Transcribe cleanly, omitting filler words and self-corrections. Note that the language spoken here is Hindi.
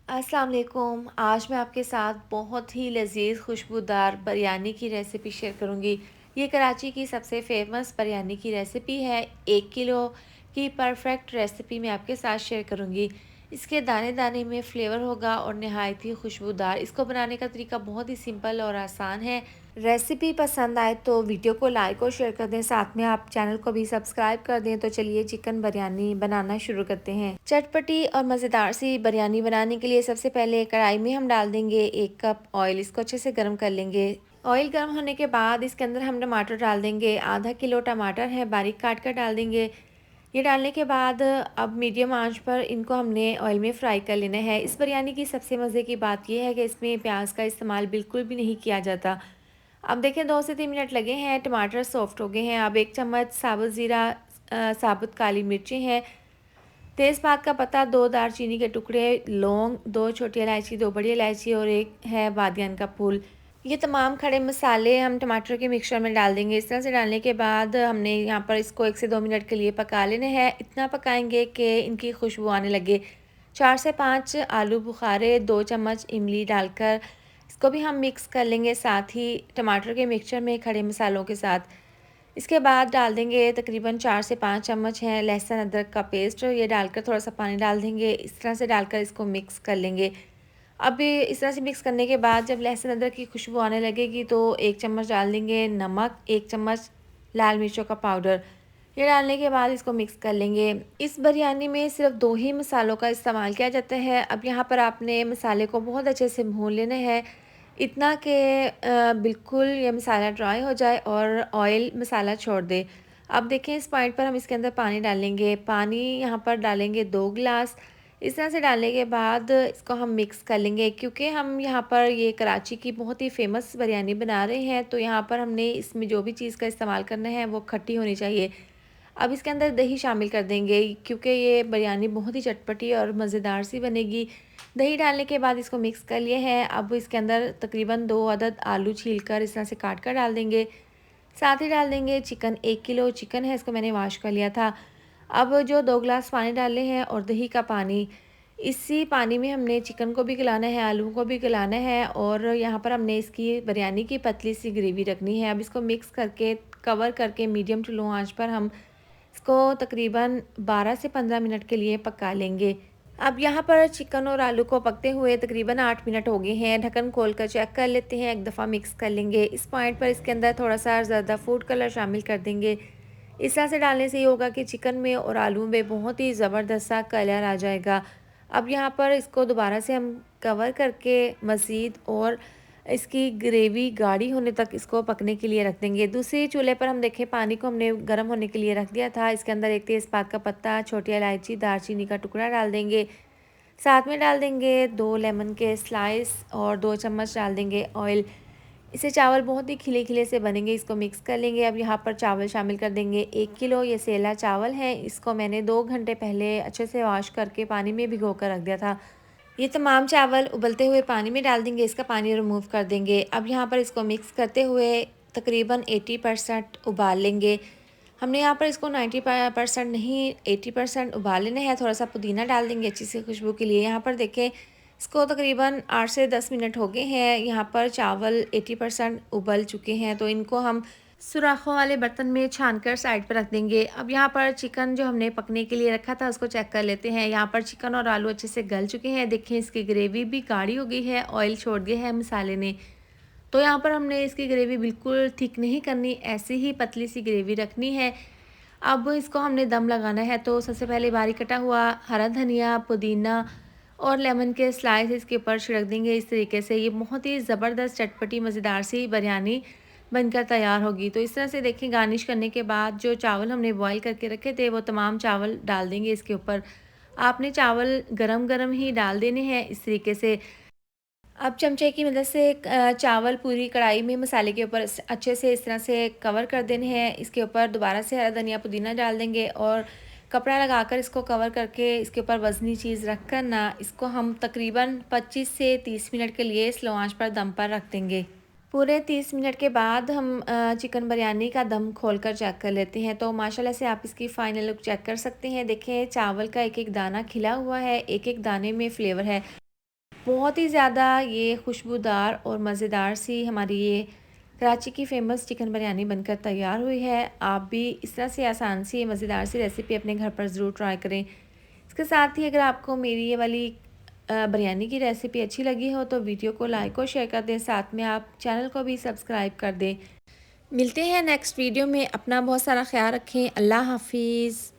अस्सलाम वालेकुम। आज मैं आपके साथ बहुत ही लज़ीज़ खुशबूदार बिरयानी की रेसिपी शेयर करूँगी। ये कराची की सबसे फ़ेमस बिरयानी की रेसिपी है। 1 किलो की परफ़ेक्ट रेसिपी मैं आपके साथ शेयर करूँगी। इसके दाने-दाने में फ्लेवर होगा और नहायत ही खुशबूदार। इसको बनाने का तरीका बहुत ही सिंपल और आसान है। रेसिपी पसंद आए तो वीडियो को लाइक और शेयर कर दें, साथ में आप चैनल को भी सब्सक्राइब कर दें। तो चलिए चिकन बिरयानी बनाना शुरू करते हैं। चटपटी और मज़ेदार सी बिरयानी बनाने के लिए सबसे पहले कढ़ाई में हम डाल देंगे 1 कप ऑयल। इसको अच्छे से गर्म कर लेंगे। ऑयल गर्म होने के बाद इसके अंदर हम टमाटर डाल देंगे। आधा किलो टमाटर है, बारीक काट कर डाल देंगे। ये डालने के बाद अब मीडियम आंच पर इनको हमने ऑयल में फ्राई कर लेना है। इस बिरयानी की सबसे मज़े की बात यह है कि इसमें प्याज का इस्तेमाल बिल्कुल भी नहीं किया जाता। अब देखें 2 से 3 मिनट लगे हैं, टमाटर सॉफ्ट हो गए हैं। अब 1 चम्मच साबुत ज़ीरा, साबुत काली मिर्चें हैं, तेज़पात का पत्ता, 2 दालचीनी के टुकड़े, लौंग, 2 छोटी इलायची, 2 बड़ी इलायची और 1 है बादियान का फूल। ये तमाम खड़े मसाले हम टमाटर के मिक्सचर में डाल देंगे। इस तरह से डालने के बाद हमने यहाँ पर इसको 1 से 2 मिनट के लिए पका लेना है। इतना पकाएंगे कि इनकी खुशबू आने लगे। 4 से 5 आलू बुखारे, 2 चम्मच इमली डालकर इसको भी हम मिक्स कर लेंगे, साथ ही टमाटर के मिक्सचर में खड़े मसालों के साथ। इसके बाद डाल देंगे तकरीबन 4 से 5 चम्मच है लहसुन अदरक का पेस्ट, ये डालकर थोड़ा-सा पानी डाल देंगे। इस तरह से डालकर इसको मिक्स कर लेंगे। अब इस तरह से मिक्स करने के बाद जब लहसुन अदरक की खुशबू आने लगेगी तो 1 चम्मच डाल देंगे नमक, 1 चम्मच लाल मिर्चों का पाउडर। ये डालने के बाद इसको मिक्स कर लेंगे। इस बिरयानी में सिर्फ़ 2 ही मसालों का इस्तेमाल किया जाता है। अब यहाँ पर आपने मसाले को बहुत अच्छे से भून लेना है, इतना कि बिल्कुल ये मसाला ड्राई हो जाए और ऑयल मसाला छोड़ दे। अब देखें इस पॉइंट पर हम इसके अंदर पानी डालेंगे। पानी यहाँ पर डालेंगे 2 गिलास। इस तरह से डालने के बाद इसको हम मिक्स कर लेंगे, क्योंकि हम यहाँ पर ये कराची की बहुत ही फ़ेमस बिरयानी बना रहे हैं, तो यहाँ पर हमने इसमें जो भी चीज़ का इस्तेमाल करना है वो खट्टी होनी चाहिए। अब इसके अंदर दही शामिल कर देंगे, क्योंकि ये बिरयानी बहुत ही चटपटी और मज़ेदार सी बनेगी। दही डालने के बाद इसको मिक्स कर लिए हैं। अब इसके अंदर तकरीबन 2 अदद आलू छीलकर इस तरह से काट कर डाल देंगे। साथ ही डाल देंगे चिकन। 1 किलो चिकन है, इसको मैंने वॉश कर लिया था। अब जो 2 गिलास पानी डाले हैं और दही का पानी, इसी पानी में हमने चिकन को भी गलाना है, आलू को भी गलाना है और यहाँ पर हमने इसकी बिरयानी की पतली सी ग्रेवी रखनी है। अब इसको मिक्स करके कवर करके मीडियम टू लो आंच पर हम इसको तकरीबन 12 से 15 मिनट के लिए पका लेंगे। अब यहाँ पर चिकन और आलू को पकते हुए तकरीबन 8 मिनट हो गए हैं। ढक्कन खोलकर चेक कर लेते हैं, एक दफ़ा मिक्स कर लेंगे। इस पॉइंट पर इसके अंदर थोड़ा-सा ज़्यादा फूड कलर शामिल कर देंगे। इस तरह से डालने से ये होगा कि चिकन में और आलू में बहुत ही ज़बरदस्त सा कलर आ जाएगा। अब यहाँ पर इसको दोबारा से हम कवर करके मज़ीद और इसकी ग्रेवी गाढ़ी होने तक इसको पकने के लिए रख देंगे। दूसरे चूल्हे पर हम देखें पानी को हमने गर्म होने के लिए रख दिया था। इसके अंदर 1 तेज़पात का पत्ता, छोटी इलायची, दालचीनी का टुकड़ा डाल देंगे। साथ में डाल देंगे 2 लेमन के स्लाइस और 2 चम्मच डाल देंगे ऑयल। इससे चावल बहुत ही खिले-खिले से बनेंगे, इसको मिक्स कर लेंगे। अब यहाँ पर चावल शामिल कर देंगे। 1 किलो ये सेला चावल है, इसको मैंने 2 घंटे पहले अच्छे से वॉश करके पानी में भिगो कर रख दिया था। ये तमाम चावल उबलते हुए पानी में डाल देंगे, इसका पानी रिमूव कर देंगे। अब यहाँ पर इसको मिक्स करते हुए तकरीबन 80% उबाल लेंगे। हमने यहाँ पर इसको 90% नहीं 80% उबाल लेना है। थोड़ा-सा पुदीना डाल देंगे अच्छी सी खुशबू के लिए। यहाँ पर देखें इसको तकरीबन 8 से 10 मिनट हो गए हैं। यहाँ पर चावल 80% उबल चुके हैं, तो इनको हम सुराखों वाले बर्तन में छान कर साइड पर रख देंगे। अब यहाँ पर चिकन जो हमने पकने के लिए रखा था उसको चेक कर लेते हैं। यहाँ पर चिकन और आलू अच्छे से गल चुके हैं। देखें इसकी ग्रेवी भी गाढ़ी हो गई है, ऑयल छोड़ दिया है मसाले ने। तो यहाँ पर हमने इसकी ग्रेवी बिल्कुल थिक नहीं करनी, ऐसी ही पतली सी ग्रेवी रखनी है। अब इसको हमने दम लगाना है, तो सबसे पहले बारीक कटा हुआ हरा धनिया, पुदीना और लेमन के स्लाइस इसके ऊपर छिड़क देंगे। इस तरीके से ये बहुत ही ज़बरदस्त चटपटी मज़ेदार सी बिरयानी बनकर तैयार होगी। तो इस तरह से देखें गार्निश करने के बाद जो चावल हमने बॉयल करके रखे थे वो तमाम चावल डाल देंगे इसके ऊपर। आपने चावल गरम-गरम ही डाल देने हैं इस तरीके से। अब चमचे की मदद से चावल पूरी कढ़ाई में मसाले के ऊपर अच्छे से इस तरह से कवर कर देने हैं। इसके ऊपर दोबारा से हरा धनिया पुदीना डाल देंगे और कपड़ा लगाकर इसको कवर करके इसके ऊपर वज़नी चीज़ रख कर ना इसको हम तकरीबन 25 से 30 मिनट के लिए स्लो आंच पर दम पर रख देंगे। पूरे 30 मिनट के बाद हम चिकन बिरयानी का दम खोलकर चेक कर लेते हैं, तो माशाल्लाह से आप इसकी फ़ाइनल लुक चेक कर सकते हैं। देखें चावल का एक-एक दाना खिला हुआ है, एक-एक दाने में फ्लेवर है। बहुत ही ज़्यादा ये खुशबूदार और मज़ेदार सी हमारी ये कराची की फ़ेमस चिकन बिरयानी बनकर तैयार हुई है। आप भी इस तरह से आसान सी मज़ेदार सी रेसिपी अपने घर पर ज़रूर ट्राई करें। इसके साथ ही अगर आपको मेरी ये वाली बिरयानी की रेसिपी अच्छी लगी हो तो वीडियो को लाइक और शेयर कर दें। साथ में आप चैनल को भी सब्सक्राइब कर दें। मिलते हैं नेक्स्ट वीडियो में। अपना बहुत सारा ख्याल रखें। अल्लाह हाफ़िज़।